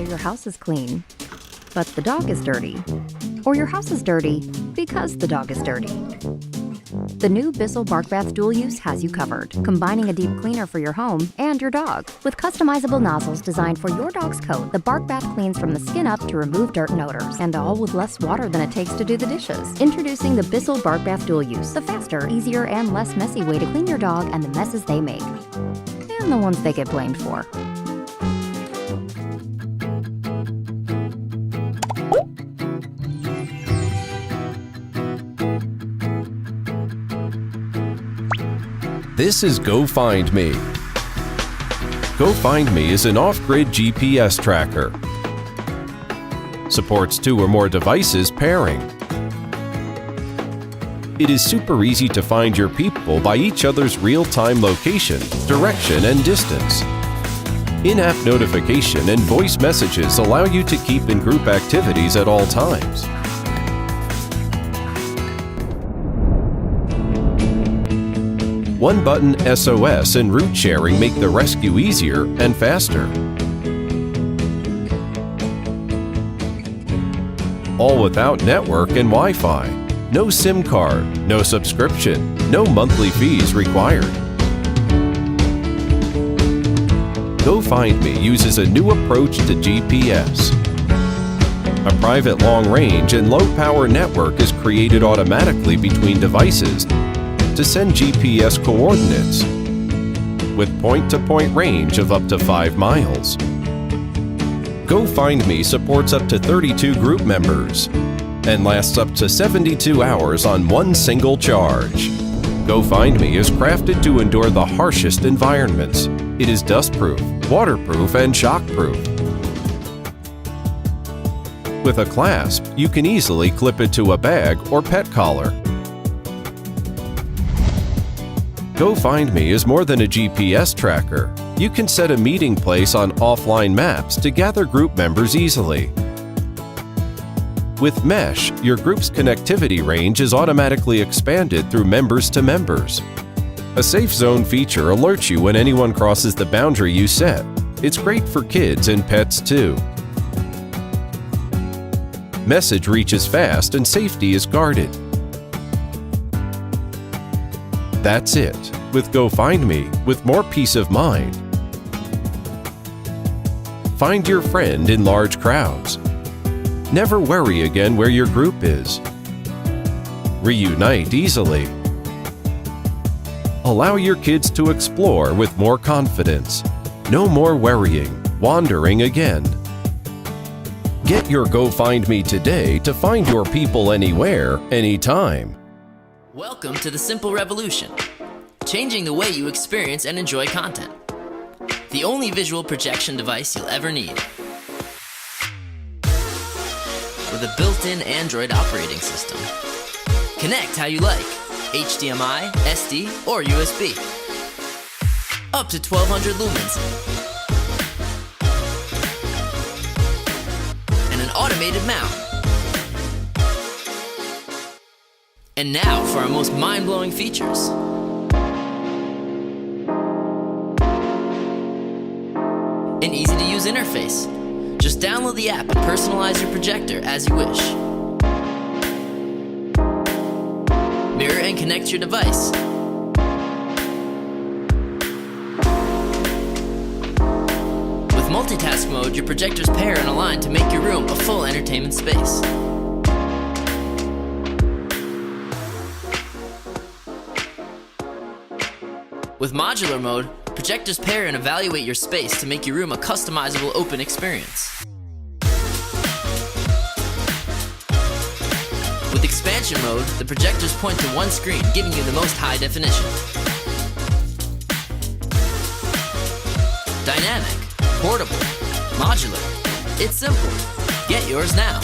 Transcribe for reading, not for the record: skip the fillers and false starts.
whether your house is clean, but the dog is dirty, or your house is dirty because the dog is dirty. The new Bissell Bark Bath Dual Use has you covered, combining a deep cleaner for your home and your dog. With customizable nozzles designed for your dog's coat, the Bark Bath cleans from the skin up to remove dirt and odors, and all with less water than it takes to do the dishes. Introducing the Bissell Bark Bath Dual Use, the faster, easier, and less messy way to clean your dog and the messes they make, and the ones they get blamed for. This is Go Find Me. Go Find Me is an off-grid GPS tracker. Supports 2 or more devices pairing. It is super easy to find your people by each other's real-time location, direction, and distance. In-app notification and voice messages allow you to keep in group activities at all times. One-button SOS and route sharing make the rescue easier and faster. All without network and Wi-Fi. No SIM card, no subscription, no monthly fees required. Go Find Me uses a new approach to GPS. A private long-range and low-power network is created automatically between devices to send GPS coordinates with point-to-point range of up to 5 miles. Go Find Me supports up to 32 group members and lasts up to 72 hours on one single charge. Go Find Me is crafted to endure the harshest environments. It is dustproof, waterproof, and shockproof. With a clasp, you can easily clip it to a bag or pet collar. Go Find Me is more than a GPS tracker. You can set a meeting place on offline maps to gather group members easily. With Mesh, your group's connectivity range is automatically expanded through members to members. A Safe Zone feature alerts you when anyone crosses the boundary you set. It's great for kids and pets too. Message reaches fast and safety is guarded. That's it with Go Find Me with more peace of mind. Find your friend in large crowds. Never worry again where your group is. Reunite easily. Allow your kids to explore with more confidence. No more worrying, wandering again. Get your Go Find Me today to find your people anywhere, anytime. Welcome to the Simple Revolution, changing the way you experience and enjoy content. The only visual projection device you'll ever need. With a built-in Android operating system. Connect how you like, HDMI, SD, or USB. Up to 1200 lumens. And an automated mount. And now for our most mind-blowing features. An easy-to-use interface. Just download the app and personalize your projector as you wish. Mirror and connect your device. With multitask mode, your projectors pair and align to make your room a full entertainment space. With modular mode, projectors pair and evaluate your space to make your room a customizable open experience. With expansion mode, the projectors point to one screen, giving you the most high definition. Dynamic, portable, modular. It's simple. Get yours now.